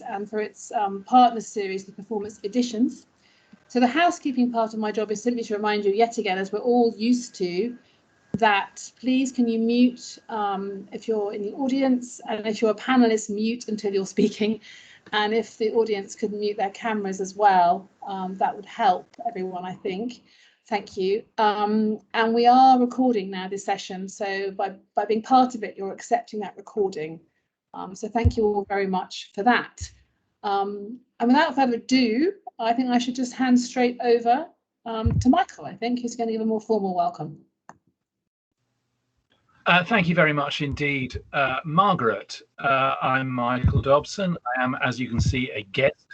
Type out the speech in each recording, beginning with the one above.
and for its partner series, the Performance Editions. So the housekeeping part of my job is simply to remind you yet again, as we're all used to, that please can you mute if you're in the audience, and if you're a panelist, mute until you're speaking. And if the audience could mute their cameras as well, that would help everyone, I think. Thank you. And we are recording now this session, so by being part of it, you're accepting that recording. So thank you all very much for that. And without further ado, I think I should just hand straight over to Michael, I think, who's going to give a more formal welcome. Thank you very much indeed, Margaret. I'm Michael Dobson. I am, as you can see, a guest,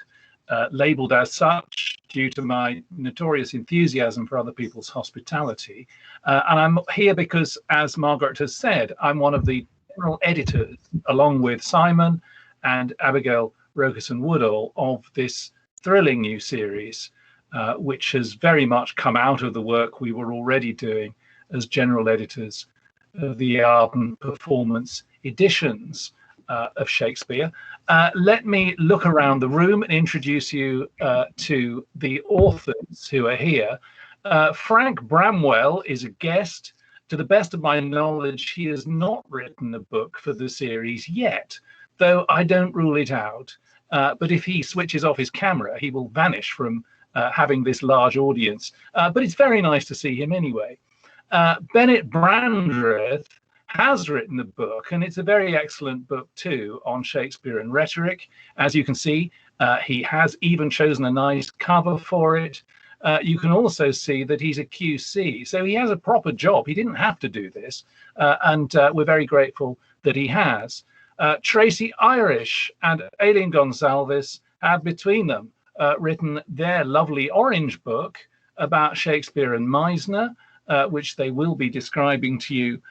labelled as such due to my notorious enthusiasm for other people's hospitality. And I'm here because, as Margaret has said, I'm one of the general editors, along with Simon and Abigail Rokison-Woodall, of this thrilling new series, which has very much come out of the work we were already doing as general editors of the Arden Performance Editions of Shakespeare. Let me look around the room and introduce you to the authors who are here. Frank Bramwell is a guest. To the best of my knowledge, he has not written a book for the series yet, though I don't rule it out. But if he switches off his camera, he will vanish from having this large audience. But it's very nice to see him anyway. Benet Brandreth has written a book, and it's a very excellent book too, on Shakespeare and rhetoric. As you can see, he has even chosen a nice cover for it. You can also see that he's a QC, so he has a proper job. He didn't have to do this, and we're very grateful that he has. Tracy Irish and Aileen Gonsalves have between them written their lovely orange book about Shakespeare and Meisner, which they will be describing to you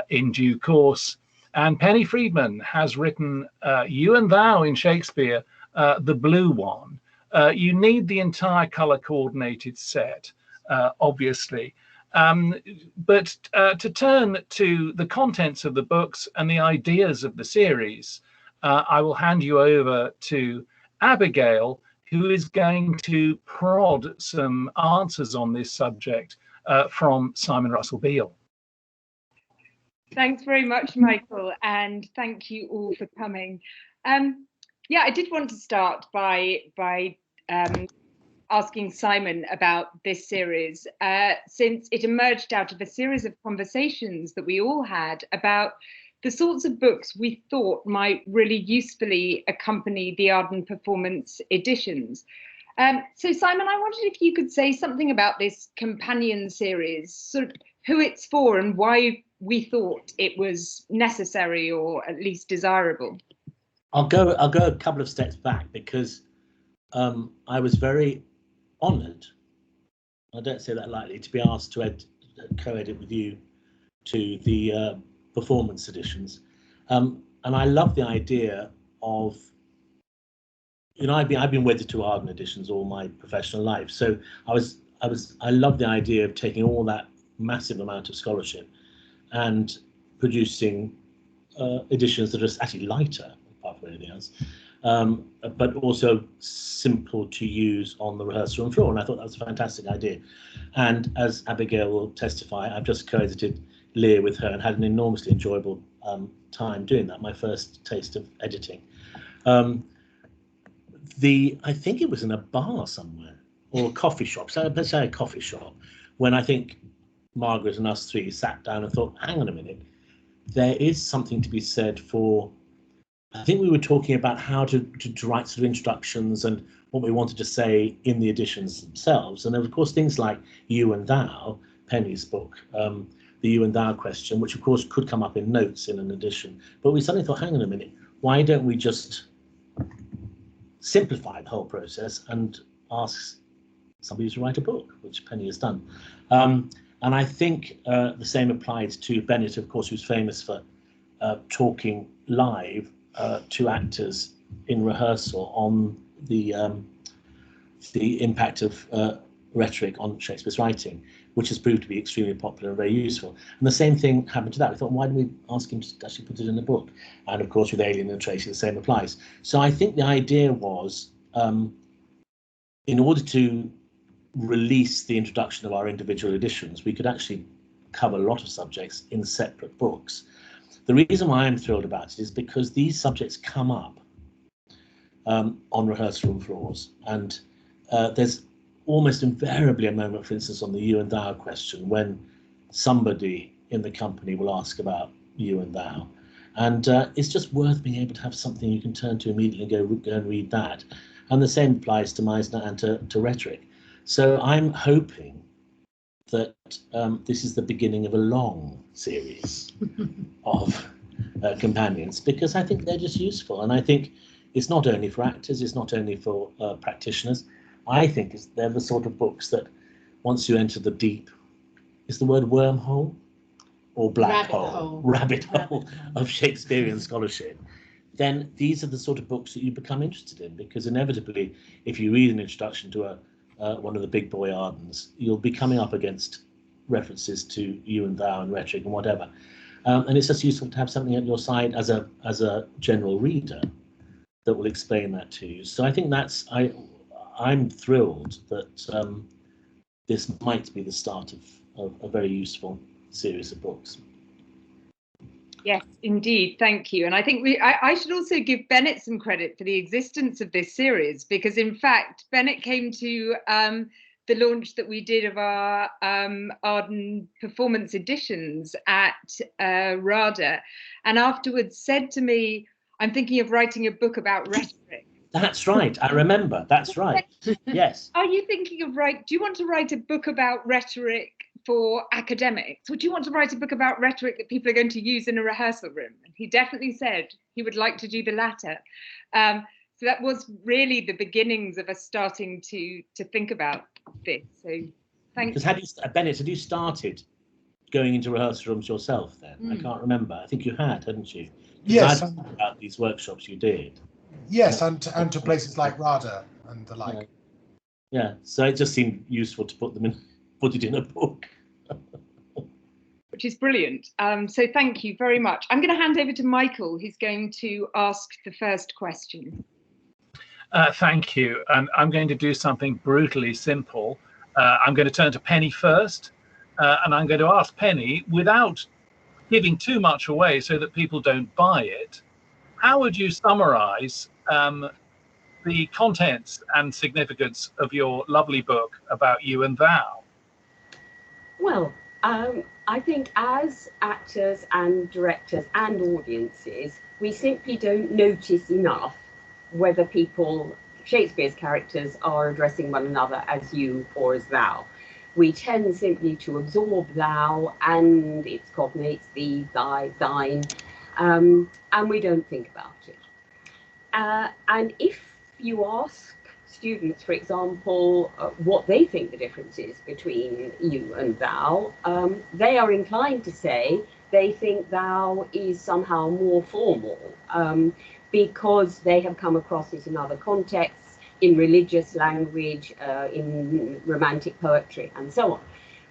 in due course. And Penny Freedman has written You and Thou in Shakespeare, the blue one. You need the entire color coordinated set, obviously. But to turn to the contents of the books and the ideas of the series, I will hand you over to Abigail, who is going to prod some answers on this subject from Simon Russell Beale. Thanks very much, Michael, and thank you all for coming. Yeah, I did want to start by asking Simon about this series, since it emerged out of a series of conversations that we all had about the sorts of books we thought might really usefully accompany the Arden Performance Editions. So Simon, I wondered if you could say something about this companion series, sort of who it's for and why we thought it was necessary or at least desirable. I'll go a couple of steps back, because I was very honoured, I don't say that lightly, to be asked to co-edit with you to the performance editions. And I love the idea of, you know, I've been wedded to Arden editions all my professional life. So I love the idea of taking all that massive amount of scholarship and producing editions that are actually lighter, apart from anything else, but also simple to use on the rehearsal room floor. And I thought that was a fantastic idea. And as Abigail will testify, I've just co-edited Lear with her and had an enormously enjoyable time doing that, my first taste of editing. I think it was in a bar somewhere or a coffee shop, so let's say a coffee shop, when I think Margaret and us three sat down and thought, hang on a minute, there is something to be said for, I think we were talking about how to write sort of introductions and what we wanted to say in the editions themselves. And there were, of course, things like You and Thou, Penny's book, the You and Thou question, which of course could come up in notes in an edition. But we suddenly thought, hang on a minute, why don't we just simplify the whole process and ask somebody to write a book, which Penny has done. And I think the same applies to Benet, of course, who's famous for talking live to actors in rehearsal on the impact of rhetoric on Shakespeare's writing. which has proved to be extremely popular and very useful. And the same thing happened to that. We thought, why don't we ask him to actually put it in the book? And of course, with Aileen and Tracy, the same applies. So I think the idea was, in order to release the introduction of our individual editions, we could actually cover a lot of subjects in separate books. The reason why I'm thrilled about it is because these subjects come up on rehearsal room floors, and there's almost invariably a moment, for instance, on the you and thou question, when somebody in the company will ask about you and thou, and it's just worth being able to have something you can turn to immediately and go and read that. And the same applies to Meisner and to Rhetoric. So I'm hoping that this is the beginning of a long series of companions, because I think they're just useful. And I think it's not only for actors, it's not only for practitioners. I think they're the sort of books that once you enter the deep, is the word wormhole or black hole, rabbit hole of Shakespearean scholarship, then these are the sort of books that you become interested in, because inevitably, if you read an introduction to one of the big boy Ardens, you'll be coming up against references to you and thou and Rhetoric and whatever. And it's just useful to have something at your side as a general reader that will explain that to you. So I think I'm thrilled that this might be the start of a very useful series of books. Yes, indeed. Thank you. And I think I should also give Benet some credit for the existence of this series, because in fact, Benet came to the launch that we did of our Arden Performance Editions at RADA, and afterwards said to me, I'm thinking of writing a book about rhetoric. That's right. I remember. That's right. Yes. Are you thinking of do you want to write a book about rhetoric for academics? Would you want to write a book about rhetoric that people are going to use in a rehearsal room? And he definitely said he would like to do the latter. So that was really the beginnings of us starting to think about this. So thank you. Because Benet, had you started going into rehearsal rooms yourself then? I can't remember. I think you hadn't you? Yes. I thought about these workshops you did. Yes, and to places like RADA and the like. Yeah, so it just seemed useful to put it in a book. Which is brilliant. So thank you very much. I'm going to hand over to Michael, who's going to ask the first question. Thank you. And I'm going to do something brutally simple. I'm going to turn to Penny first, and I'm going to ask Penny, without giving too much away so that people don't buy it, how would you summarize the contents and significance of your lovely book about you and thou? Well, I think as actors and directors and audiences, we simply don't notice enough whether Shakespeare's characters are addressing one another as you or as thou. We tend simply to absorb thou and its cognates, thee, thy, thine, and we don't think about it. And if you ask students, for example, what they think the difference is between you and thou, they are inclined to say they think thou is somehow more formal, because they have come across it in other contexts, in religious language, in romantic poetry, and so on.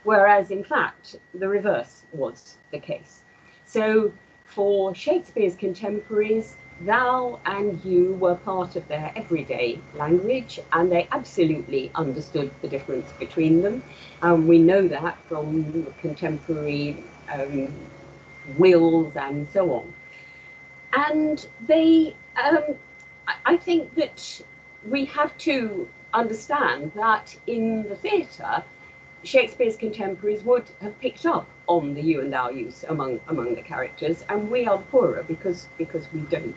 Whereas, in fact, the reverse was the case. So, for Shakespeare's contemporaries, thou and you were part of their everyday language, and they absolutely understood the difference between them. We know that from contemporary wills and so on. And I think that we have to understand that in the theatre, Shakespeare's contemporaries would have picked up on the you and thou use among the characters, and we are poorer because we don't.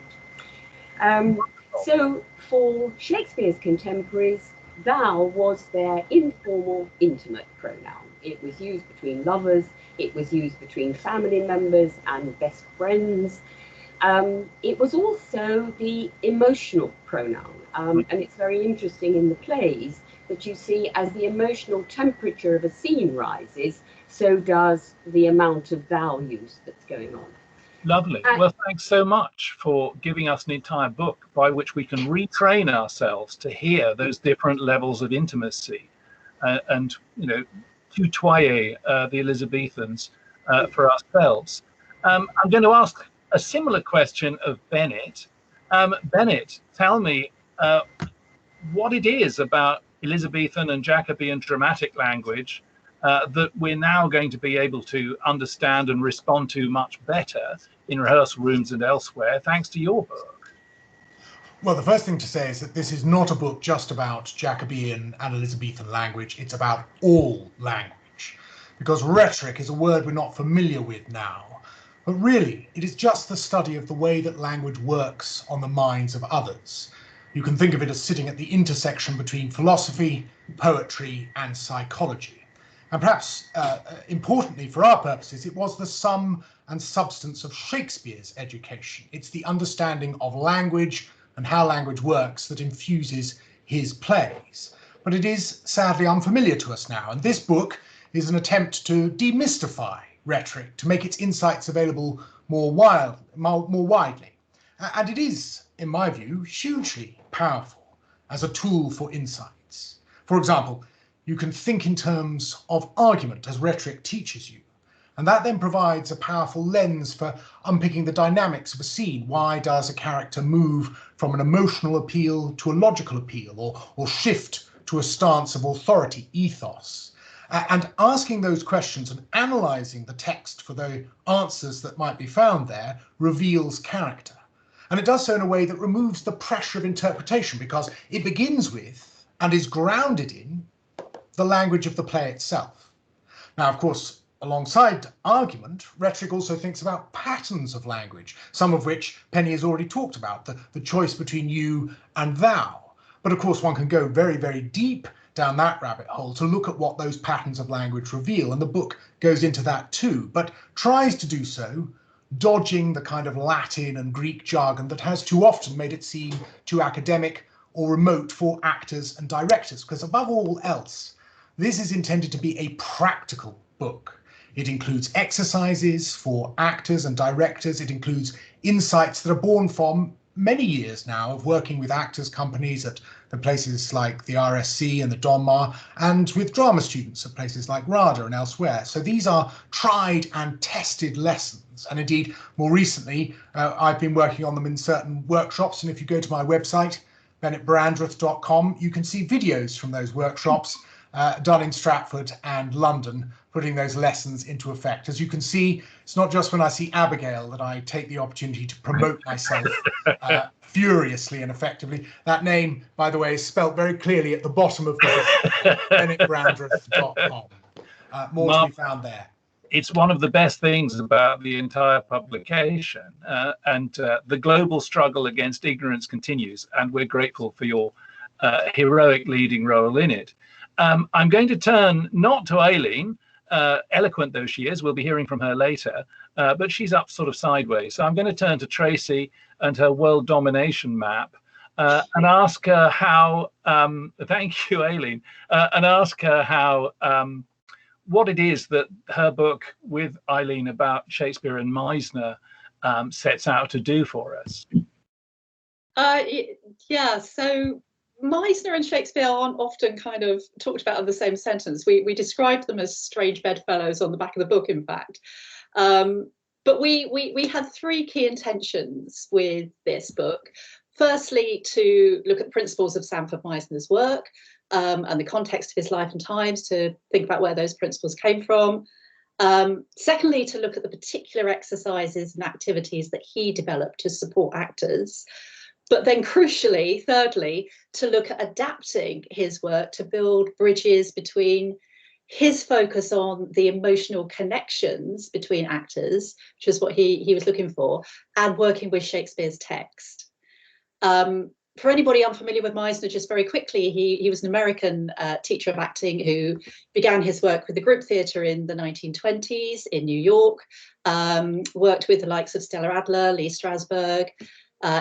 So for Shakespeare's contemporaries, thou was their informal, intimate pronoun. It was used between lovers, it was used between family members and best friends. It was also the emotional pronoun, and it's very interesting in the plays that you see as the emotional temperature of a scene rises, so does the amount of thou use that's going on. Lovely. Well, thanks so much for giving us an entire book by which we can retrain ourselves to hear those different levels of intimacy, and tutoyer the Elizabethans for ourselves. I'm going to ask a similar question of Benet. Benet, tell me what it is about Elizabethan and Jacobean dramatic language that we're now going to be able to understand and respond to much better in rehearsal rooms and elsewhere, thanks to your book. Well, the first thing to say is that this is not a book just about Jacobean and Elizabethan language. It's about all language, because rhetoric is a word we're not familiar with now. But really, it is just the study of the way that language works on the minds of others. You can think of it as sitting at the intersection between philosophy, poetry, and psychology. And perhaps importantly for our purposes, it was the sum and substance of Shakespeare's education. It's the understanding of language and how language works that infuses his plays. But it is sadly unfamiliar to us now, and this book is an attempt to demystify rhetoric, to make its insights available more widely. And it is, in my view, hugely powerful as a tool for insights. For example, you can think in terms of argument as rhetoric teaches you. And that then provides a powerful lens for unpicking the dynamics of a scene. Why does a character move from an emotional appeal to a logical appeal, or shift to a stance of authority, ethos? And asking those questions and analysing the text for the answers that might be found there reveals character. And it does so in a way that removes the pressure of interpretation, because it begins with and is grounded in the language of the play itself. Now, of course, alongside argument, rhetoric also thinks about patterns of language, some of which Penny has already talked about, the choice between you and thou. But of course, one can go very, very deep down that rabbit hole to look at what those patterns of language reveal, and the book goes into that too, but tries to do so dodging the kind of Latin and Greek jargon that has too often made it seem too academic or remote for actors and directors, because above all else, this is intended to be a practical book. It includes exercises for actors and directors. It includes insights that are born from many years now of working with actors companies at the places like the RSC and the Donmar, and with drama students at places like RADA and elsewhere. So these are tried and tested lessons. And indeed, more recently, I've been working on them in certain workshops. And if you go to my website, benetbrandreth.com, you can see videos from those workshops done in Stratford and London, putting those lessons into effect. As you can see, it's not just when I see Abigail that I take the opportunity to promote myself furiously and effectively. That name, by the way, is spelt very clearly at the bottom of the book, benetbrandreth.com. More to be found there. It's one of the best things about the entire publication, and the global struggle against ignorance continues, and we're grateful for your heroic leading role in it. I'm going to turn not to Aileen, eloquent though she is, we'll be hearing from her later, but she's up sort of sideways. So I'm going to turn to Tracy and her world domination map and ask her how, thank you, Aileen, and ask her how, what it is that her book with Aileen about Shakespeare and Meisner sets out to do for us. Yeah, so Meisner and Shakespeare aren't often kind of talked about in the same sentence. We describe them as strange bedfellows on the back of the book, in fact. But we had three key intentions with this book. Firstly, to look at the principles of Sanford Meisner's work and the context of his life and times, to think about where those principles came from. Secondly, to look at the particular exercises and activities that he developed to support actors. But then crucially, thirdly, to look at adapting his work to build bridges between his focus on the emotional connections between actors, which is what he was looking for, and working with Shakespeare's text. For anybody unfamiliar with Meisner, just very quickly, he was an American teacher of acting who began his work with the group theatre in the 1920s in New York, worked with the likes of Stella Adler, Lee Strasberg,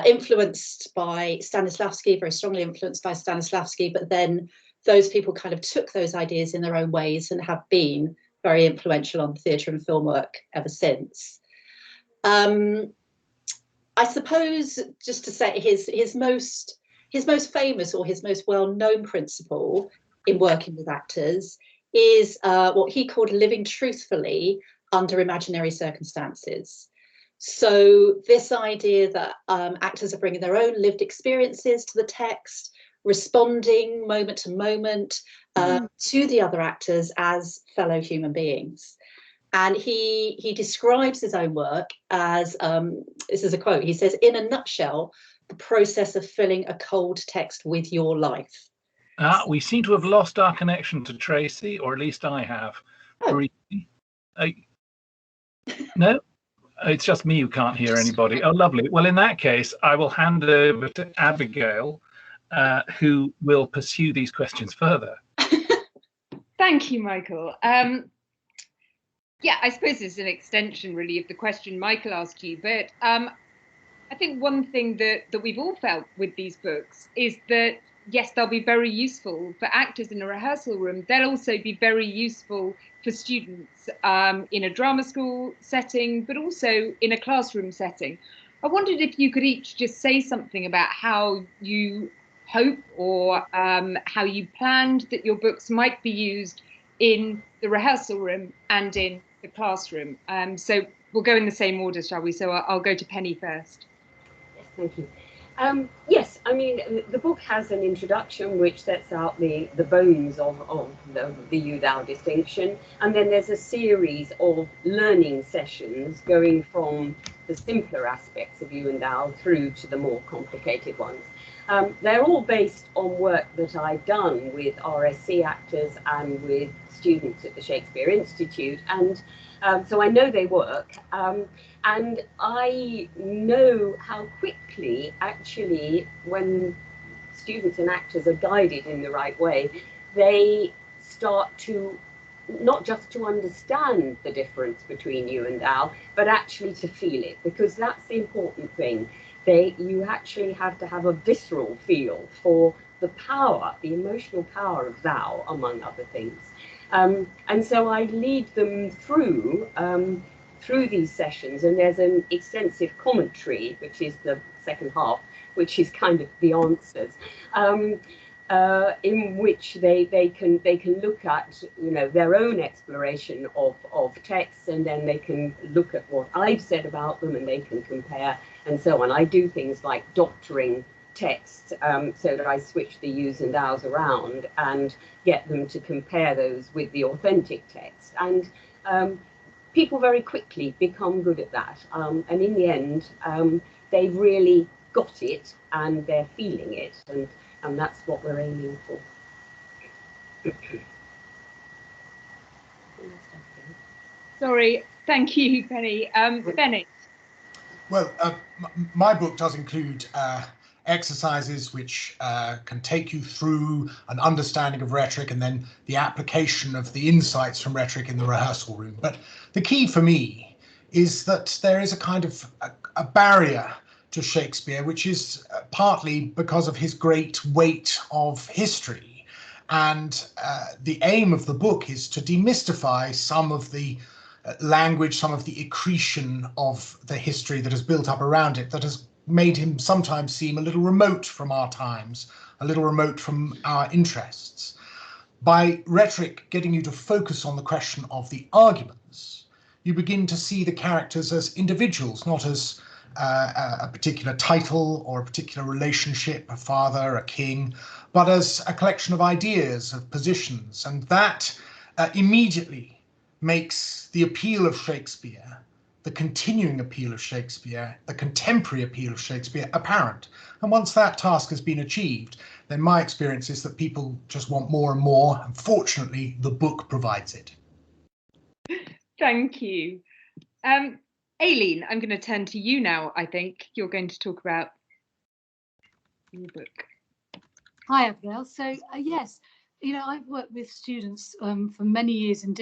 influenced by Stanislavski, very strongly influenced by Stanislavski, but then those people kind of took those ideas in their own ways and have been very influential on theatre and film work ever since. I suppose, just to say, his most famous or his most well-known principle in working with actors is what he called living truthfully under imaginary circumstances. So this idea that actors are bringing their own lived experiences to the text, responding moment to moment to the other actors as fellow human beings. And he describes his own work as, this is a quote, he says, "In a nutshell, the process of filling a cold text with your life." We seem to have lost our connection to Tracy, or at least I have. Oh. No, it's just me who can't hear anybody. Oh, lovely. Well, in that case, I will hand over to Abigail, who will pursue these questions further. Thank you, Michael. Yeah, I suppose it's an extension really of the question Michael asked you, but I think one thing that we've all felt with these books is that, yes, they'll be very useful for actors in a rehearsal room. They'll also be very useful for students in a drama school setting, but also in a classroom setting. I wondered if you could each just say something about how you hope or how you planned that your books might be used in the rehearsal room and in the classroom. So we'll go in the same order, shall we? So I'll go to Penny first. Yes, thank you. Yes, I mean, the book has an introduction which sets out the bones of the you-thou distinction, and then there's a series of learning sessions going from the simpler aspects of you and thou through to the more complicated ones. They're all based on work that I've done with RSC actors and with students at the Shakespeare Institute, and so I know they work. And I know how quickly, actually, when students and actors are guided in the right way, they start to not just to understand the difference between you and thou, but actually to feel it, because that's the important thing. You actually have to have a visceral feel for the power, the emotional power of thou, among other things. And so I lead them through these sessions, and there's an extensive commentary, which is the second half, which is kind of the answers, in which they can look at, you know, their own exploration of texts, and then they can look at what I've said about them, and they can compare and so on. I do things like doctoring texts, so that I switch the yous and thous around and get them to compare those with the authentic text. And people very quickly become good at that, and in the end they've really got it and they're feeling it, and that's what we're aiming for. Sorry, thank you, Penny. Benet. Well, my book does include exercises which can take you through an understanding of rhetoric and then the application of the insights from rhetoric in the rehearsal room. But the key for me is that there is a kind of a barrier to Shakespeare, which is partly because of his great weight of history. And the aim of the book is to demystify some of the language, some of the accretion of the history that has built up around it, that has made him sometimes seem a little remote from our times, a little remote from our interests. By rhetoric getting you to focus on the question of the arguments, you begin to see the characters as individuals, not as a particular title or a particular relationship, a father, a king, but as a collection of ideas, of positions. And that immediately makes the appeal of Shakespeare, the continuing appeal of Shakespeare, the contemporary appeal of Shakespeare apparent. And once that task has been achieved, then my experience is that people just want more and more, and fortunately the book provides it. Thank you. Aileen, I'm going to turn to you now. I think you're going to talk about your book. Hi, Abigail. So yes, you know, I've worked with students for many years in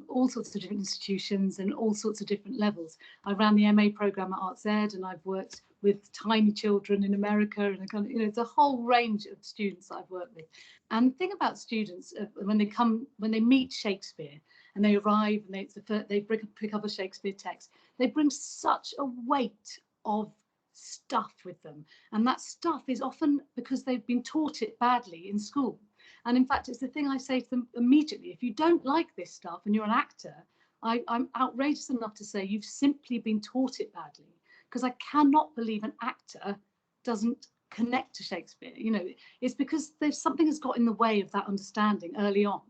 all sorts of different institutions and all sorts of different levels. I ran the MA program at Arts Ed, and I've worked with tiny children in America, and you know, it's a whole range of students that I've worked with. And the thing about students, when they meet Shakespeare and they arrive and they pick up a Shakespeare text, they bring such a weight of stuff with them, and that stuff is often because they've been taught it badly in school. And in fact, it's the thing I say to them immediately. If you don't like this stuff and you're an actor, I'm outrageous enough to say you've simply been taught it badly, because I cannot believe an actor doesn't connect to Shakespeare. You know, it's because there's something has got in the way of that understanding early on.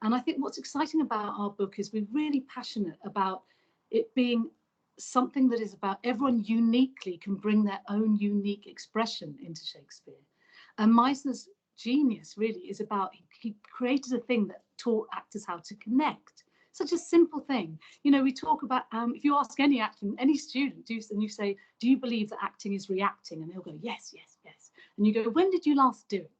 And I think what's exciting about our book is we're really passionate about it being something that is about everyone uniquely can bring their own unique expression into Shakespeare. And Meisner's genius really is about, he created a thing that taught actors how to connect. Such a simple thing. You know, we talk about, if you ask any actor, any student, and you say, do you believe that acting is reacting? And they'll go, yes, yes, yes. And you go, when did you last do it?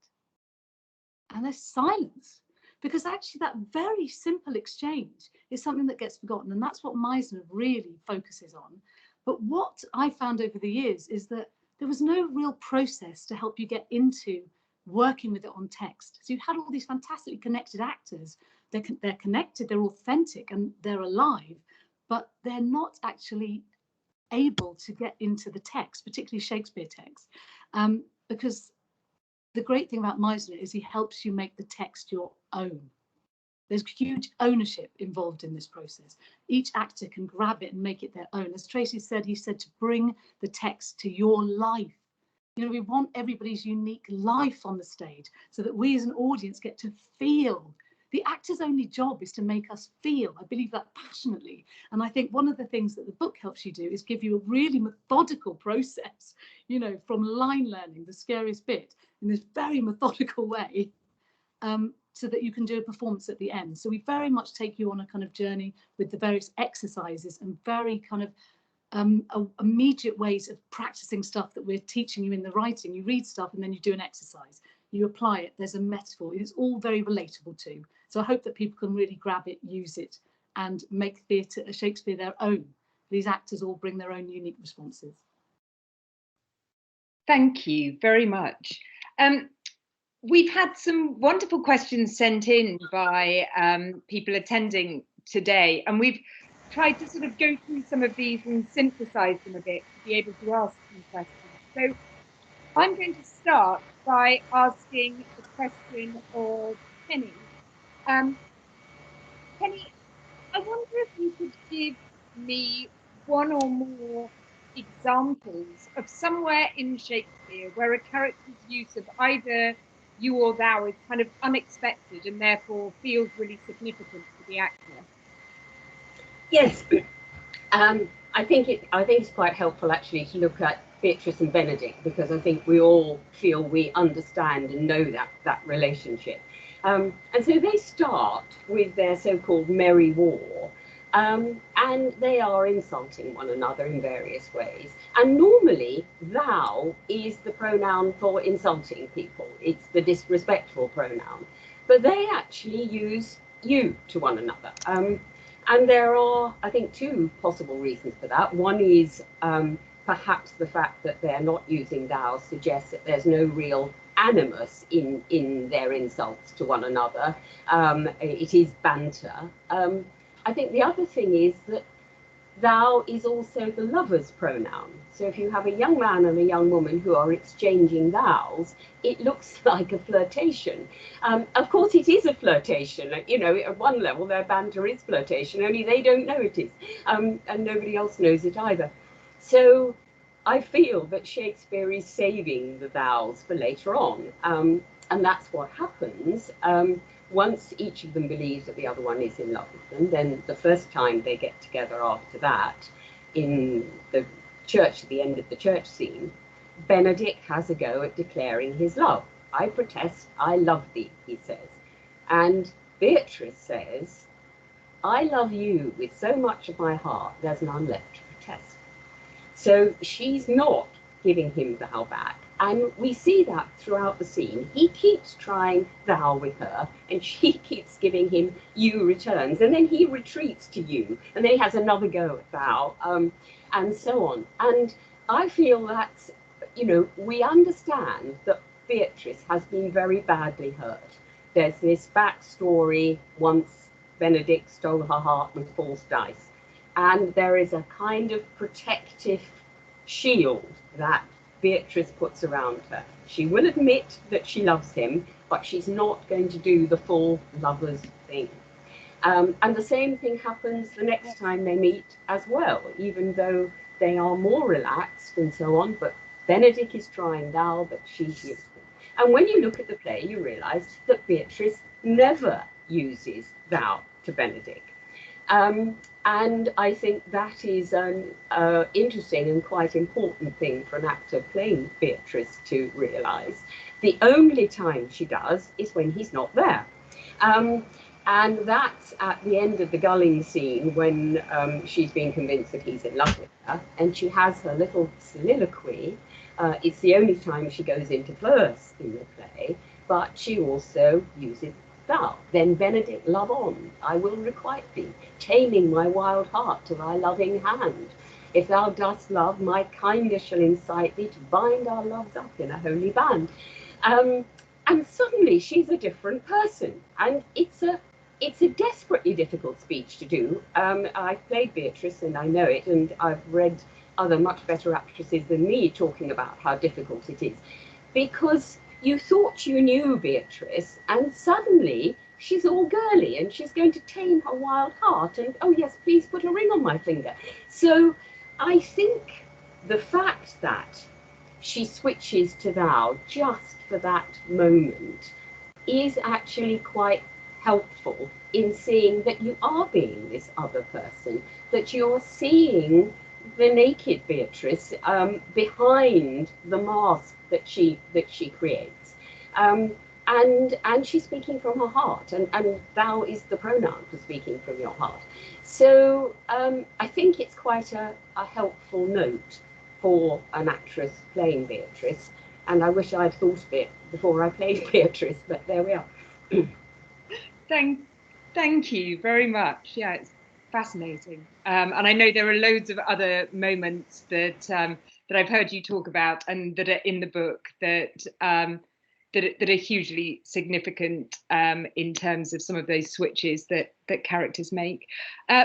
And there's silence, because actually that very simple exchange is something that gets forgotten. And that's what Meisner really focuses on. But what I found over the years is that there was no real process to help you get into working with it on text. So you had all these fantastically connected actors. They're connected, they're authentic, and they're alive, but they're not actually able to get into the text, particularly Shakespeare text, because the great thing about Meisner is he helps you make the text your own. There's huge ownership involved in this process. Each actor can grab it and make it their own. As Tracy said, he said to bring the text to your life. You know, we want everybody's unique life on the stage so that we as an audience get to feel. The actor's only job is to make us feel. I believe that passionately. And I think one of the things that the book helps you do is give you a really methodical process, you know, from line learning, the scariest bit, in this very methodical way, so that you can do a performance at the end. So we very much take you on a kind of journey with the various exercises and very kind of immediate ways of practicing stuff that we're teaching you in the writing. You read stuff and then you do an exercise. You apply it, there's a metaphor. It's all very relatable too. So I hope that people can really grab it, use it, and make theatre, Shakespeare their own. These actors all bring their own unique responses. Thank you very much. We've had some wonderful questions sent in by people attending today, and we've tried to sort of go through some of these and synthesize them a bit to be able to ask some questions. So I'm going to start by asking the question of Penny. Penny, I wonder if you could give me one or more examples of somewhere in Shakespeare where a character's use of either you or thou is kind of unexpected and therefore feels really significant to the actor. Yes, I think it's quite helpful actually to look at Beatrice and Benedict, because I think we all feel we understand and know that relationship. And so they start with their so-called merry war, and they are insulting one another in various ways. And normally, thou is the pronoun for insulting people. It's the disrespectful pronoun. But they actually use you to one another. And there are, I think, two possible reasons for that. One is perhaps the fact that they're not using thou suggests that there's no real animus in their insults to one another. It is banter. I think the other thing is that thou is also the lover's pronoun. So if you have a young man and a young woman who are exchanging thous, it looks like a flirtation. Of course, it is a flirtation. You know, at one level, their banter is flirtation, only they don't know it is, and nobody else knows it either. So I feel that Shakespeare is saving the thous for later on, and that's what happens. Once each of them believes that the other one is in love with them, then the first time they get together after that, in the church, at the end of the church scene, Benedict has a go at declaring his love. I protest, I love thee, he says. And Beatrice says, I love you with so much of my heart, there's none left to protest. So she's not giving him thou back. And we see that throughout the scene. He keeps trying thou with her, and she keeps giving him you returns. And then he retreats to you, and then he has another go at thou, and so on. And I feel that, you know, we understand that Beatrice has been very badly hurt. There's this backstory, once Benedict stole her heart with false dice. And there is a kind of protective shield that Beatrice puts around her. She will admit that she loves him, but she's not going to do the full lovers thing. And the same thing happens the next time they meet as well, even though they are more relaxed and so on. But Benedick is trying now, but she's useful. And when you look at the play, you realise that Beatrice never uses thou to Benedick. And I think that is an interesting and quite important thing for an actor playing Beatrice to realise. The only time she does is when he's not there. And that's at the end of the gulling scene when she's been convinced that he's in love with her, and she has her little soliloquy. It's the only time she goes into verse in the play, but she also uses thou. Then Benedick, love on, I will requite thee, taming my wild heart to thy loving hand. If thou dost love, my kindness shall incite thee to bind our loves up in a holy band. And suddenly she's a different person, and it's a desperately difficult speech to do. I've played Beatrice and I know it, and I've read other much better actresses than me talking about how difficult it is, because you thought you knew Beatrice and suddenly she's all girly and she's going to tame her wild heart and, oh yes, please put a ring on my finger. So I think the fact that she switches to thou just for that moment is actually quite helpful in seeing that you are being this other person, that you're seeing the naked Beatrice behind the mask that she creates, and she's speaking from her heart, and thou is the pronoun for speaking from your heart. So I think it's quite a helpful note for an actress playing Beatrice, and I wish I'd thought of it before I played Beatrice, but there we are. Thank you very much. Yeah, it's fascinating, and I know there are loads of other moments that that I've heard you talk about and that are in the book that that are hugely significant in terms of some of those switches that characters make.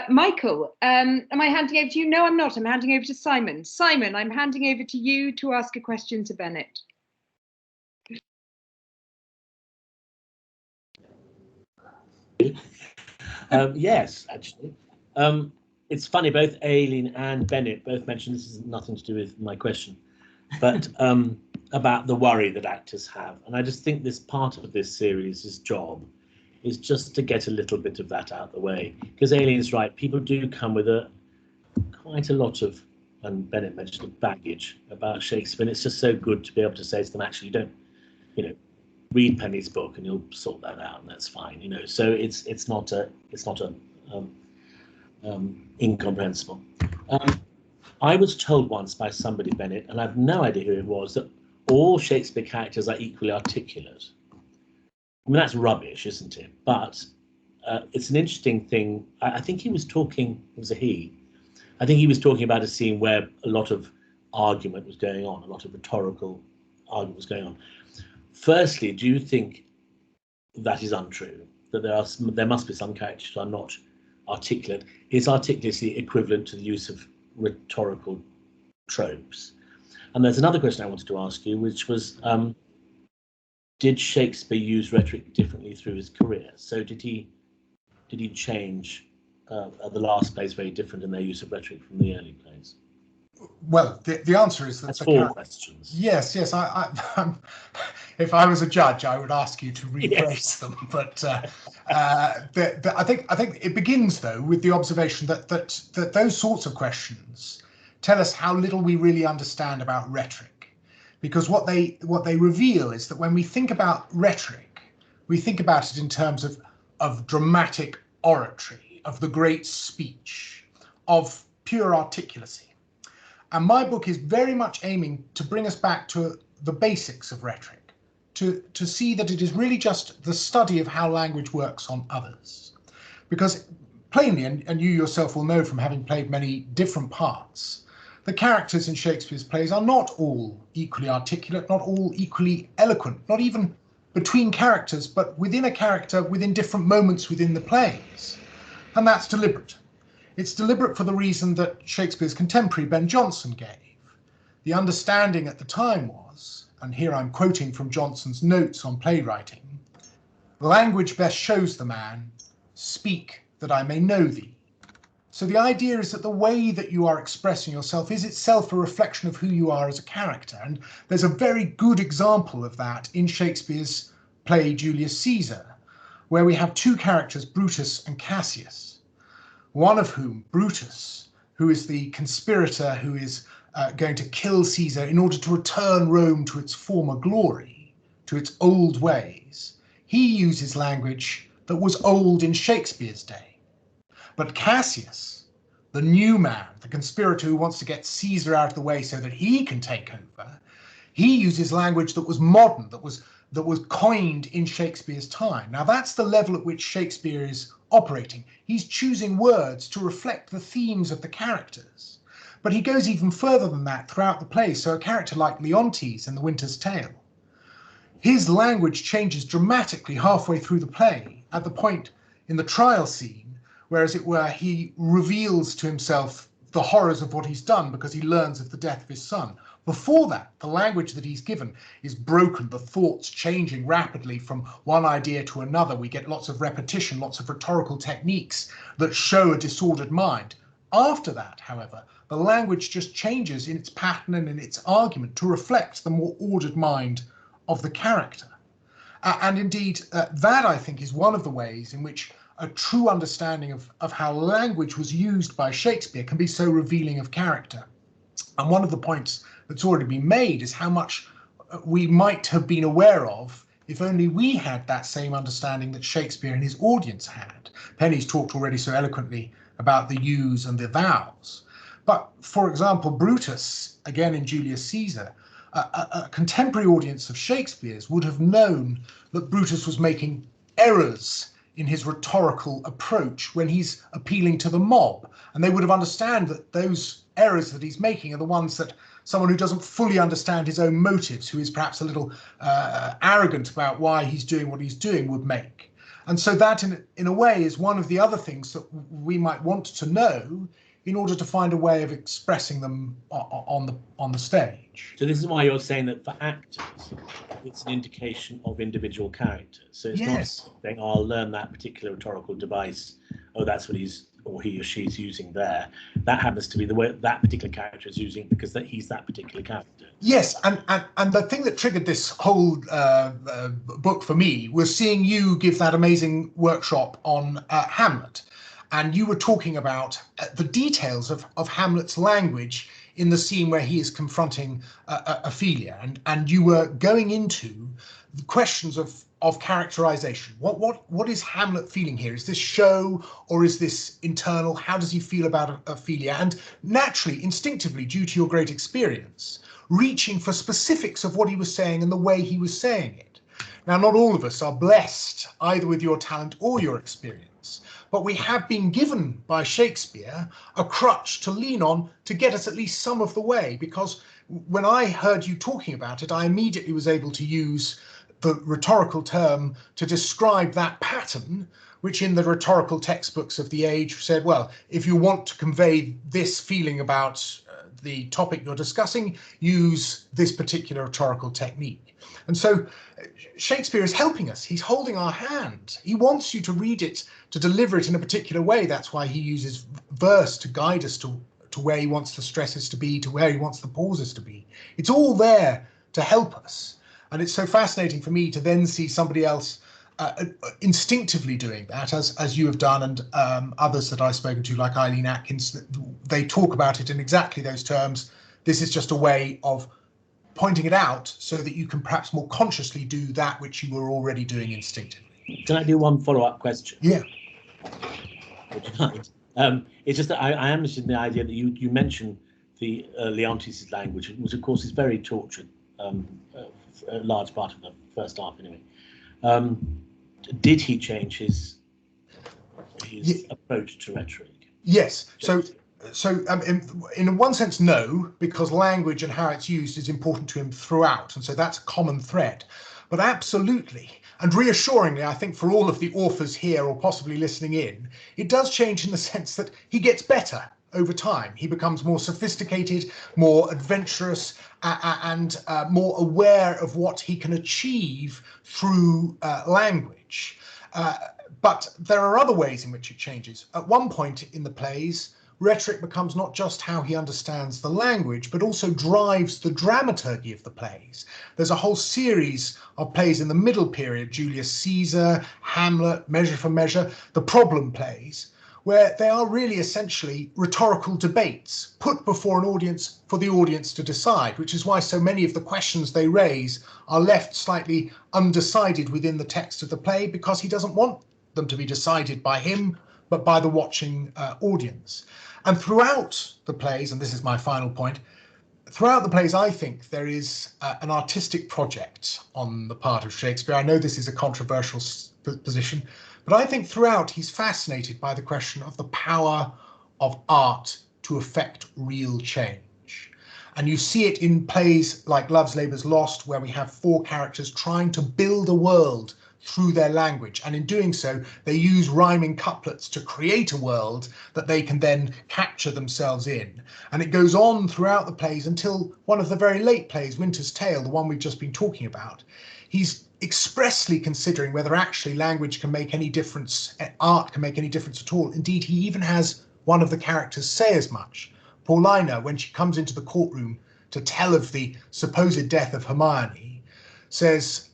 Michael, am I handing over to you? No, I'm not. I'm handing over to Simon. Simon, I'm handing over to you to ask a question to Benet. Yes, actually. It's funny, both Aileen and Benet both mentioned, this has nothing to do with my question, but about the worry that actors have. And I just think this part of this series' job is just to get a little bit of that out of the way. Because Aileen's right, people do come with quite a lot of, and Benet mentioned, baggage about Shakespeare. And it's just so good to be able to say to them, actually, don't, read Penny's book and you'll sort that out, and that's fine, So it's not incomprehensible. I was told once by somebody, Benet, and I have no idea who it was, that all Shakespeare characters are equally articulate. I mean, that's rubbish, isn't it? But it's an interesting thing. I think he was talking, it was a he, I think he was talking about a scene where a lot of argument was going on, a lot of rhetorical argument was going on. Firstly, do you think that is untrue? That there must be some characters who are not articulate? Is articulacy equivalent to the use of rhetorical tropes? And there's another question I wanted to ask you, which was, did Shakespeare use rhetoric differently through his career? So did he change? The last plays very different in their use of rhetoric from the early plays. Well, the answer is that that's 4 questions. Yes. I'm, if I was a judge, I would ask you to rephrase them. But I think it begins though with the observation that those sorts of questions tell us how little we really understand about rhetoric, because what they reveal is that when we think about rhetoric, we think about it in terms of dramatic oratory, of the great speech, of pure articulacy. And my book is very much aiming to bring us back to the basics of rhetoric, to see that it is really just the study of how language works on others. Because plainly, and you yourself will know from having played many different parts, the characters in Shakespeare's plays are not all equally articulate, not all equally eloquent, not even between characters, but within a character, within different moments within the plays. And that's deliberate. It's deliberate for the reason that Shakespeare's contemporary Ben Jonson gave, the understanding at the time was, and here I'm quoting from Johnson's notes on playwriting, "Language best shows the man, speak that I may know thee." So the idea is that the way that you are expressing yourself is itself a reflection of who you are as a character. And there's a very good example of that in Shakespeare's play Julius Caesar, where we have two characters, Brutus and Cassius, one of whom, Brutus, who is the conspirator who is going to kill Caesar in order to return Rome to its former glory, to its old ways. He uses language that was old in Shakespeare's day. But Cassius, the new man, the conspirator who wants to get Caesar out of the way so that he can take over, he uses language that was modern, that was coined in Shakespeare's time. Now that's the level at which Shakespeare is operating. He's choosing words to reflect the themes of the characters. But he goes even further than that throughout the play. So a character like Leontes in The Winter's Tale, his language changes dramatically halfway through the play, at the point in the trial scene, where, as it were, he reveals to himself the horrors of what he's done because he learns of the death of his son. Before that, the language that he's given is broken, the thoughts changing rapidly from one idea to another. We get lots of repetition, lots of rhetorical techniques that show a disordered mind. After that, however, the language just changes in its pattern and in its argument to reflect the more ordered mind of the character. And indeed, that, I think, is one of the ways in which a true understanding of how language was used by Shakespeare can be so revealing of character. And one of the points that's already been made is how much we might have been aware of if only we had that same understanding that Shakespeare and his audience had. Penny's talked already so eloquently about the yous and the thous. But, for example, Brutus, again in Julius Caesar, a contemporary audience of Shakespeare's would have known that Brutus was making errors in his rhetorical approach when he's appealing to the mob. And they would have understood that those errors that he's making are the ones that someone who doesn't fully understand his own motives, who is perhaps a little arrogant about why he's doing what he's doing, would make. And so that, in a way, is one of the other things that we might want to know in order to find a way of expressing them on the stage. So this is why you're saying that for actors, it's an indication of individual characters. So it's not saying, oh, I'll learn that particular rhetorical device. Oh, that's what he's or he or she's using there. That happens to be the way that particular character is using because that he's that particular character. Yes, and the thing that triggered this whole book for me was seeing you give that amazing workshop on Hamlet. And you were talking about the details of Hamlet's language in the scene where he is confronting Ophelia, and you were going into the questions of characterization. What is Hamlet feeling here? Is this show or is this internal? How does he feel about Ophelia? And naturally, instinctively, due to your great experience, reaching for specifics of what he was saying and the way he was saying it. Now, not all of us are blessed either with your talent or your experience, but we have been given by Shakespeare a crutch to lean on to get us at least some of the way, because when I heard you talking about it, I immediately was able to use the rhetorical term to describe that pattern, which in the rhetorical textbooks of the age said, well, if you want to convey this feeling about the topic you're discussing, use this particular rhetorical technique. And so Shakespeare is helping us. He's holding our hand. He wants you to read it, to deliver it in a particular way. That's why he uses verse to guide us to where he wants the stresses to be, to where he wants the pauses to be. It's all there to help us. And it's so fascinating for me to then see somebody else instinctively doing that, as you have done, and others that I've spoken to, like Aileen Atkins. They talk about it in exactly those terms. This is just a way of pointing it out so that you can perhaps more consciously do that which you were already doing instinctively. Can I do one follow-up question? Yeah. Would you mind? It's just that I am interested in the idea that you mentioned the Leontes' language, which of course is very tortured, a large part of the first half anyway. Did he change his approach to rhetoric? Yes. So in one sense, no, because language and how it's used is important to him throughout. And so that's a common thread. But absolutely, and reassuringly, I think for all of the authors here or possibly listening in, it does change in the sense that he gets better over time. He becomes more sophisticated, more adventurous, and more aware of what he can achieve through language. But there are other ways in which it changes. At one point in the plays, rhetoric becomes not just how he understands the language, but also drives the dramaturgy of the plays. There's a whole series of plays in the middle period, Julius Caesar, Hamlet, Measure for Measure, the problem plays, where they are really essentially rhetorical debates put before an audience for the audience to decide, which is why so many of the questions they raise are left slightly undecided within the text of the play, because he doesn't want them to be decided by him, but by the watching audience. And throughout the plays, and this is my final point, throughout the plays, I think there is an artistic project on the part of Shakespeare. I know this is a controversial position, but I think throughout he's fascinated by the question of the power of art to affect real change. And you see it in plays like Love's Labour's Lost, where we have four characters trying to build a world through their language, and in doing so they use rhyming couplets to create a world that they can then capture themselves in. And it goes on throughout the plays until one of the very late plays, Winter's Tale, the one we've just been talking about, he's expressly considering whether actually language can make any difference, art can make any difference at all. Indeed, he even has one of the characters say as much. Paulina, when she comes into the courtroom to tell of the supposed death of Hermione, says,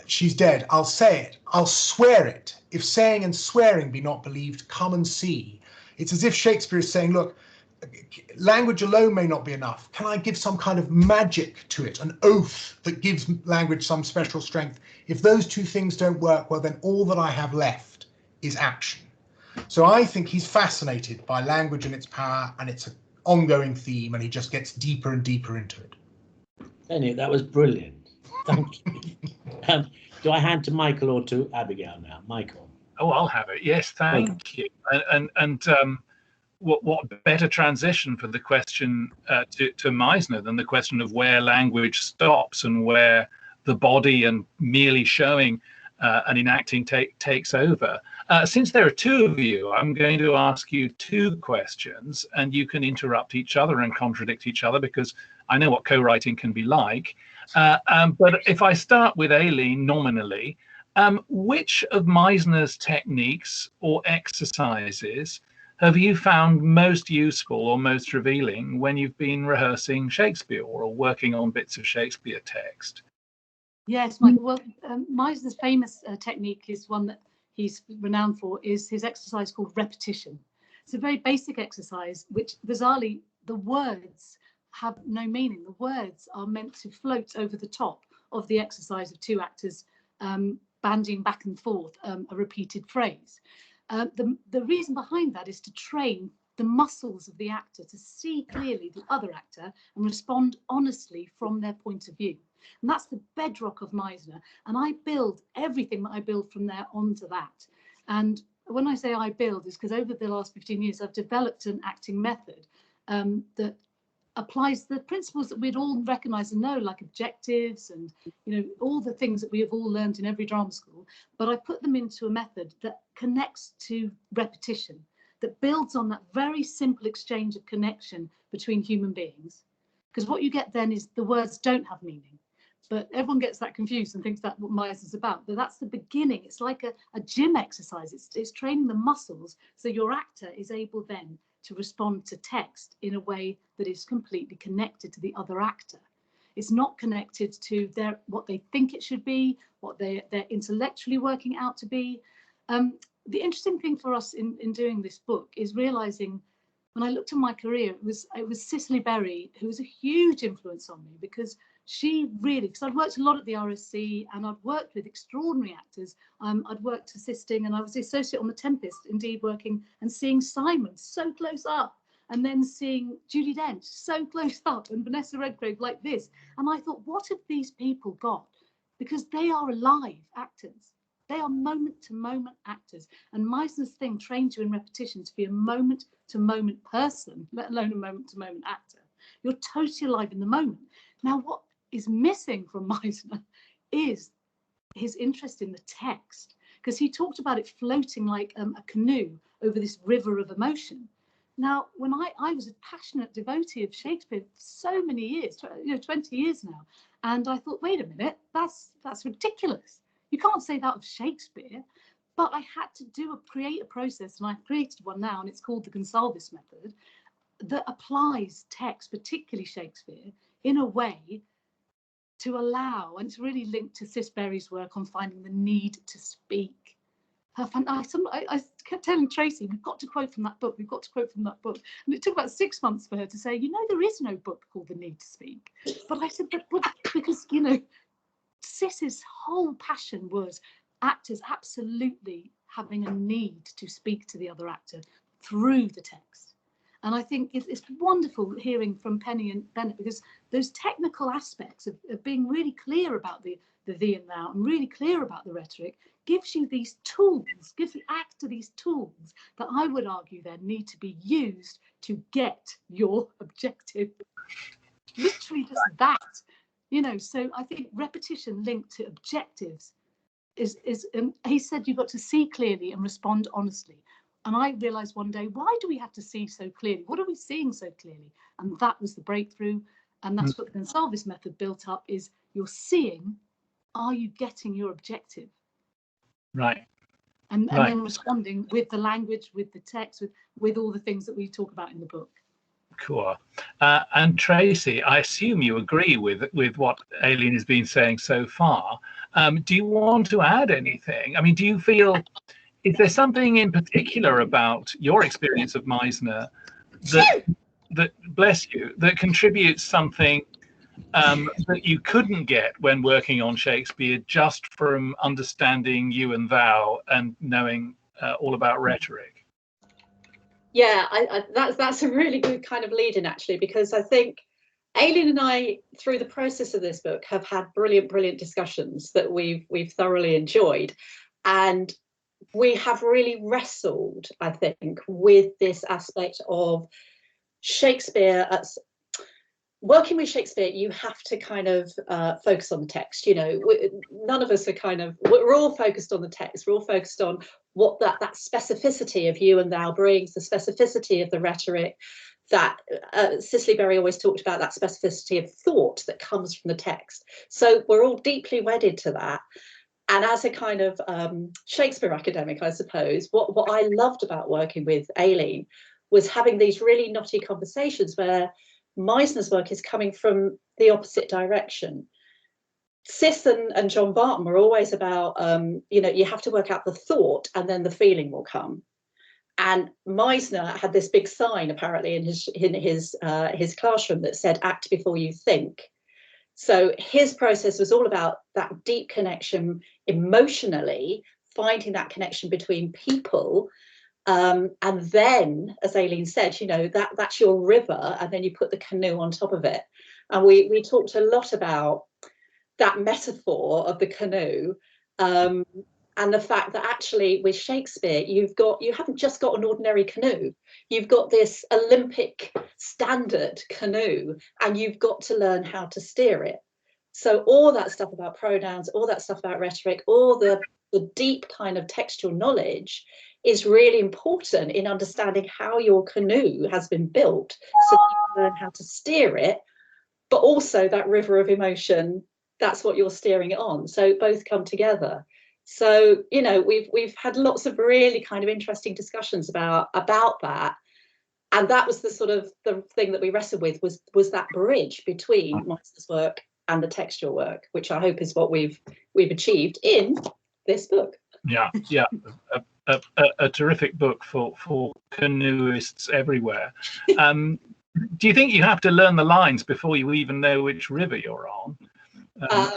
she's dead, I'll say it, I'll swear it. If saying and swearing be not believed, come and see. It's as if Shakespeare is saying, look, language alone may not be enough. Can I give some kind of magic to it, an oath that gives language some special strength? If those two things don't work, well, then all that I have left is action. So I think he's fascinated by language and its power, and it's an ongoing theme, and he just gets deeper and deeper into it. Benny, that was brilliant. Thank you. Do I hand to Michael or to Abigail now? Michael. Oh, I'll have it. Yes, thank you. And what better transition for the question to Meisner than the question of where language stops and where the body and merely showing and enacting takes over. Since there are two of you, I'm going to ask you two questions, and you can interrupt each other and contradict each other, because I know what co-writing can be like. But if I start with Aileen nominally, which of Meisner's techniques or exercises have you found most useful or most revealing when you've been rehearsing Shakespeare or working on bits of Shakespeare text? Yes, Michael. Well, Meisner's famous technique is one that he's renowned for, is his exercise called repetition. It's a very basic exercise, which bizarrely, the words have no meaning. The words are meant to float over the top of the exercise of two actors bandying back and forth a repeated phrase. The reason behind that is to train the muscles of the actor to see clearly the other actor and respond honestly from their point of view. And that's the bedrock of Meisner. And I build everything that I build from there onto that. And when I say I build, is because over the last 15 years, I've developed an acting method that applies the principles that we'd all recognise and know, like objectives and, you know, all the things that we have all learned in every drama school. But I put them into a method that connects to repetition, that builds on that very simple exchange of connection between human beings. Because what you get then is the words don't have meaning. But everyone gets that confused and thinks that's what Meisner's about. But that's the beginning. It's like a gym exercise. It's training the muscles so your actor is able then to respond to text in a way that is completely connected to the other actor. It's not connected to what they think it should be, what they're intellectually working out to be. The interesting thing for us in doing this book is realizing, when I looked at my career, it was Cicely Berry who was a huge influence on me, because she really, because I'd worked a lot at the RSC and I'd worked with extraordinary actors. I'd worked assisting, and I was the associate on The Tempest, indeed, working and seeing Simon so close up, and then seeing Judi Dench so close up, and Vanessa Redgrave like this. And I thought, what have these people got? Because they are alive actors. They are moment-to-moment actors. And Meisner's thing trains you in repetition to be a moment-to-moment person, let alone a moment-to-moment actor. You're totally alive in the moment. Now, what is missing from Meisner is his interest in the text, because he talked about it floating like a canoe over this river of emotion. Now, when I was a passionate devotee of Shakespeare for so many years, 20 years now, and I thought, wait a minute, that's ridiculous. You can't say that of Shakespeare. But I had to create a process, and I've created one now, and it's called the Gonsalves method, that applies text, particularly Shakespeare, in a way to allow, and it's really linked to Cis Berry's work on finding the need to speak. I kept telling Tracy, we've got to quote from that book, we've got to quote from that book. And it took about 6 months for her to say, there is no book called The Need to Speak. But I said, but because, Cis's whole passion was actors absolutely having a need to speak to the other actor through the text. And I think it's wonderful hearing from Penny and Benet, because those technical aspects of being really clear about the thee and thou, and really clear about the rhetoric, gives you these tools, gives the actor these tools that I would argue then need to be used to get your objective. Literally just that, so I think repetition linked to objectives is he said you've got to see clearly and respond honestly. And I realized one day, why do we have to see so clearly? What are we seeing so clearly? And that was the breakthrough. And that's what the Gonsalves method built up, is you're seeing, are you getting your objective? Right. And then responding with the language, with the text, with all the things that we talk about in the book. Cool. And Tracy, I assume you agree with what Aileen has been saying so far. Do you want to add anything? I mean, do you feel, is there something in particular about your experience of Meisner that bless you, that contributes something that you couldn't get when working on Shakespeare just from understanding you and thou and knowing all about rhetoric? Yeah, that's a really good kind of lead in, actually, because I think Aileen and I, through the process of this book, have had brilliant discussions that we've thoroughly enjoyed, and we have really wrestled, I think, with this aspect of Shakespeare. Working with Shakespeare, you have to kind of focus on the text. None of us are we're all focused on the text. We're all focused on what that specificity of you and thou brings, the specificity of the rhetoric, that Cicely Berry always talked about, that specificity of thought that comes from the text. So we're all deeply wedded to that. And as a kind of Shakespeare academic, I suppose, what I loved about working with Aileen was having these really knotty conversations where Meisner's work is coming from the opposite direction. Cis and John Barton were always about, you have to work out the thought and then the feeling will come. And Meisner had this big sign apparently in his classroom that said, "Act before you think." So his process was all about that deep connection emotionally, finding that connection between people. And then, as Aileen said, that's your river, and then you put the canoe on top of it. And we talked a lot about that metaphor of the canoe, and the fact that actually with Shakespeare, you haven't just got an ordinary canoe, you've got this Olympic standard canoe, and you've got to learn how to steer it. So all that stuff about pronouns, all that stuff about rhetoric, all the deep kind of textual knowledge is really important in understanding how your canoe has been built, so you can learn how to steer it, but also that river of emotion, that's what you're steering it on. So both come together. So, we've had lots of really kind of interesting discussions about that. And that was the sort of the thing that we wrestled with, was that bridge between Meisner's work and the textual work, which I hope is what we've achieved in this book. Yeah. A terrific book for canoeists everywhere. Do you think you have to learn the lines before you even know which river you're on?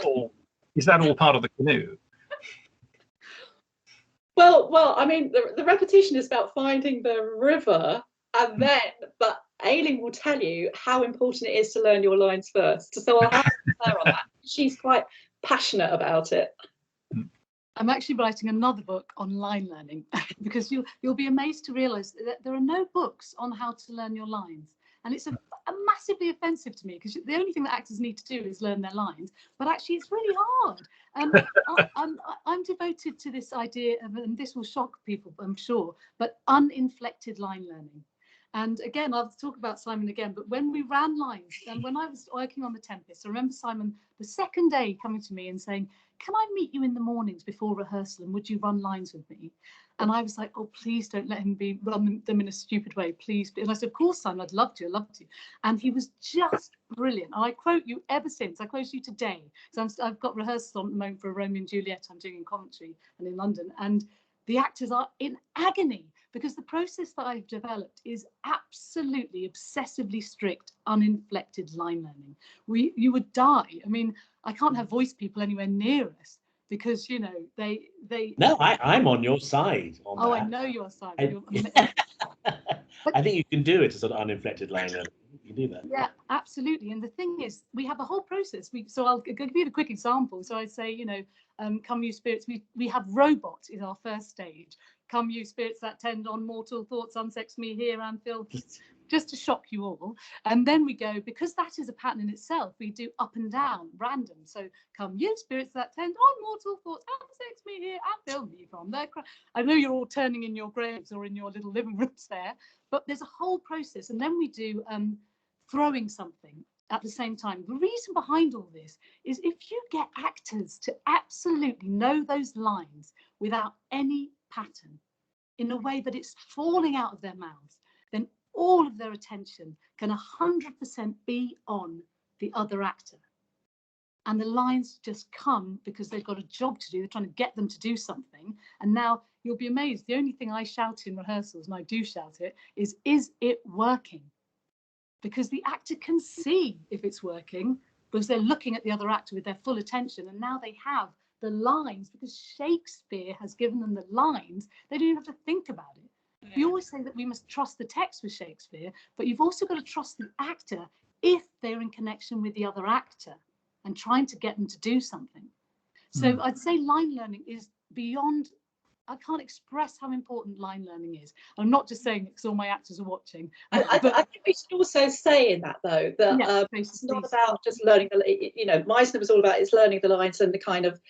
Or is that all part of the canoe? Well, I mean, the repetition is about finding the river, and then, but Aileen will tell you how important it is to learn your lines first. So I'll have her on that. She's quite passionate about it. I'm actually writing another book on line learning, because you'll be amazed to realise that there are no books on how to learn your lines. And it's a massively offensive to me, because the only thing that actors need to do is learn their lines, but actually it's really hard. I'm devoted to this idea of, and this will shock people, I'm sure, but uninflected line learning. And again, I'll talk about Simon again, but when we ran lines, and when I was working on The Tempest, I remember Simon the second day coming to me and saying, can I meet you in the mornings before rehearsal and would you run lines with me? And I was like, oh, please don't let him run them in a stupid way, please. And I said, of course, Simon, I'd love to, I'd love to. And he was just brilliant. And I quote you ever since. I quote you today. So I've got rehearsals on at the moment for a Romeo and Juliet I'm doing in Coventry and in London. And the actors are in agony because the process that I've developed is absolutely obsessively strict, uninflected line learning. You would die. I mean, I can't have voice people anywhere near us because, you know, they. No, I'm on your side on that. Oh, I know your side. I think you can do it as an uninflected line learning. You can do that. Yeah, absolutely. And the thing is, we have a whole process. So I'll give you a quick example. So I'd say, you know, come you spirits, we have robot is our first stage. Come you spirits that tend on mortal thoughts, unsex me here and Phil, just to shock you all. And then we go, because that is a pattern in itself, we do up and down, random. So come you spirits that tend on mortal thoughts, unsex me here and Phil me from there. I know you're all turning in your graves or in your little living rooms there, but there's a whole process. And then we do throwing something at the same time. The reason behind all this is if you get actors to absolutely know those lines without any pattern in a way that it's falling out of their mouths, then all of their attention can 100% be on the other actor. And the lines just come because they've got a job to do. They're trying to get them to do something. And now you'll be amazed. The only thing I shout in rehearsals, and I do shout it, is it working? Because the actor can see if it's working because they're looking at the other actor with their full attention. And now they have the lines because Shakespeare has given them the lines. They don't even have to think about it. Yeah. We always say that we must trust the text with Shakespeare, but you've also got to trust the actor if they're in connection with the other actor and trying to get them to do something. So I'd say line learning is beyond. I can't express how important line learning is. I'm not just saying it because all my actors are watching. I think we should also say in that, though, that yes, it's not about just learning, you know, Meisner was all about is learning the lines and the kind of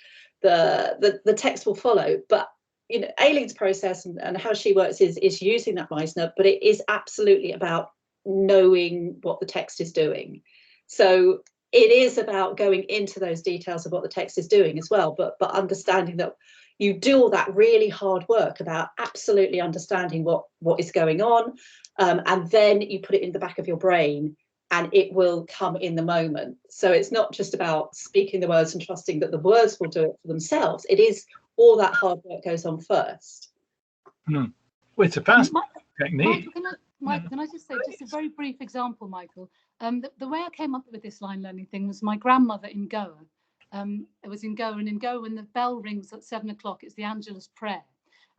the text will follow. But, you know, Aileen's process and how she works is using that Meisner, but it is absolutely about knowing what the text is doing. So it is about going into those details of what the text is doing as well, but understanding that you do all that really hard work about absolutely understanding what is going on, and then you put it in the back of your brain and it will come in the moment. So it's not just about speaking the words and trusting that the words will do it for themselves. It is all that hard work goes on first. Well, it's a fast technique. Michael, can I just say just a very brief example, Michael? The way I came up with this line learning thing was my grandmother in Goa. It was in Goa, and in Goa, when the bell rings at 7 o'clock, it's the Angelus prayer.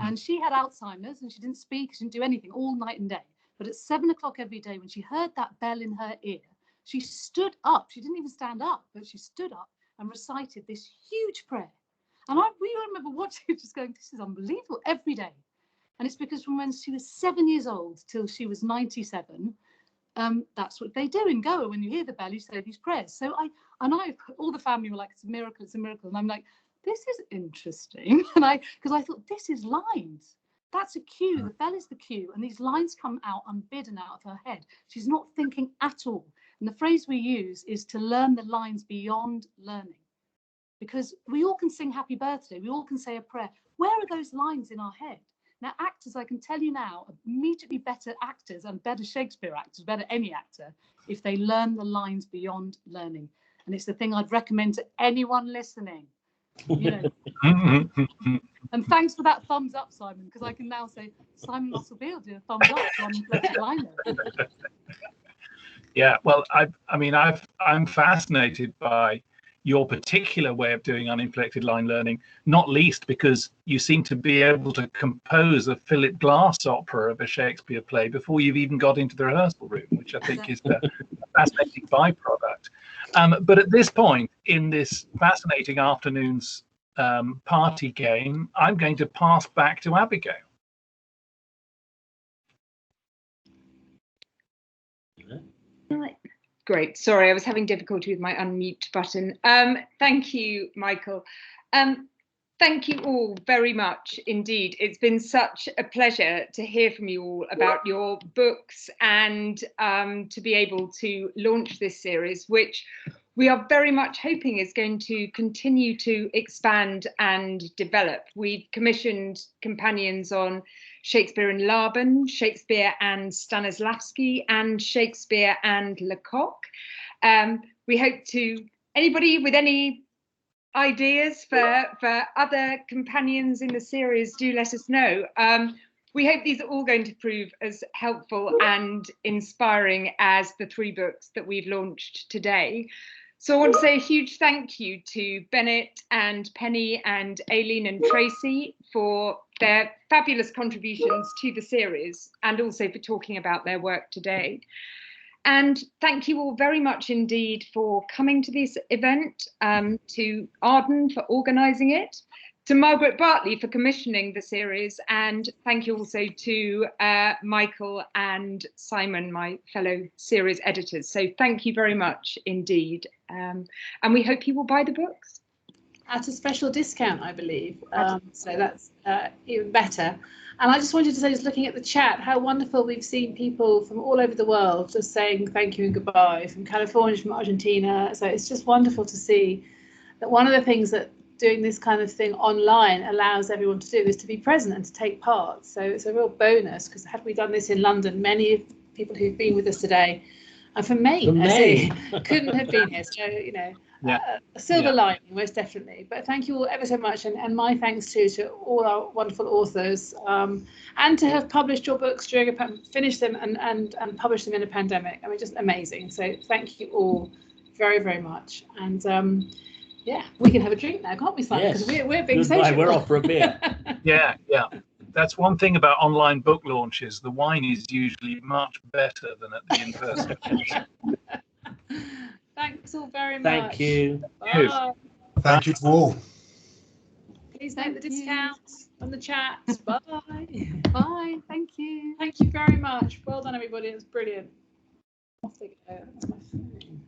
And she had Alzheimer's and she didn't speak, she didn't do anything all night and day. But at 7 o'clock every day, when she heard that bell in her ear, she stood up. She didn't even stand up, but she stood up and recited this huge prayer. And we remember watching it just going, this is unbelievable, every day. And it's because from when she was 7 years old till she was 97, that's what they do in Goa. When you hear the bell, you say these prayers. So all the family were like, it's a miracle, it's a miracle. And I'm like, this is interesting. And because I thought, this is lines. That's a cue. The bell is the cue. And these lines come out unbidden out of her head. She's not thinking at all. And the phrase we use is to learn the lines beyond learning. Because we all can sing happy birthday. We all can say a prayer. Where are those lines in our head? Now, actors, I can tell you now, are immediately better actors and better Shakespeare actors, better any actor, if they learn the lines beyond learning. And it's the thing I'd recommend to anyone listening. You know. And thanks for that thumbs up, Simon, because I can now say Simon Russell-Beale did a thumbs up on Untitled Line. Yeah, well, I'm fascinated by your particular way of doing uninflected line learning, not least because you seem to be able to compose a Philip Glass opera of a Shakespeare play before you've even got into the rehearsal room, which I think is a fascinating byproduct. But at this point in this fascinating afternoon's party game, I'm going to pass back to Abigail. Great. Sorry, I was having difficulty with my unmute button. Thank you, Michael. Thank you all very much indeed. It's been such a pleasure to hear from you all about your books and to be able to launch this series, which we are very much hoping is going to continue to expand and develop. We've commissioned companions on Shakespeare and Laban, Shakespeare and Stanislavski, and Shakespeare and Lecoq. We hope to, anybody with any ideas for other companions in the series, do let us know. We hope these are all going to prove as helpful and inspiring as the 3 books that we've launched today. So I want to say a huge thank you to Benet and Penny and Aileen and Tracy for their fabulous contributions to the series, and also for talking about their work today. And thank you all very much indeed for coming to this event, to Arden for organising it, to Margaret Bartley for commissioning the series, and thank you also to Michael and Simon, my fellow series editors. So thank you very much indeed. And we hope you will buy the books. At a special discount, I believe. So that's even better. And I just wanted to say, just looking at the chat, how wonderful we've seen people from all over the world just saying thank you and goodbye, from California, from Argentina. So it's just wonderful to see that one of the things that doing this kind of thing online allows everyone to do is to be present and to take part. So it's a real bonus, because had we done this in London, many of people who've been with us today, and from Maine, couldn't have been here. So, you know, a silver lining, most definitely. But thank you all ever so much, and my thanks too to all our wonderful authors, and to have published your books during finished them and published them in a pandemic. I mean, just amazing. So thank you all very, very much. And yeah, we can have a drink now, can't we, Simon? Because we're being social. We're off for a beer. Yeah. That's one thing about online book launches. The wine is usually much better than at the in-person. Thanks all very much. Thank you. Bye. Thank you to all. Please note the discounts on the chat. Bye. Bye. Thank you. Thank you very much. Well done, everybody. It was brilliant. Off they go. That's my phone.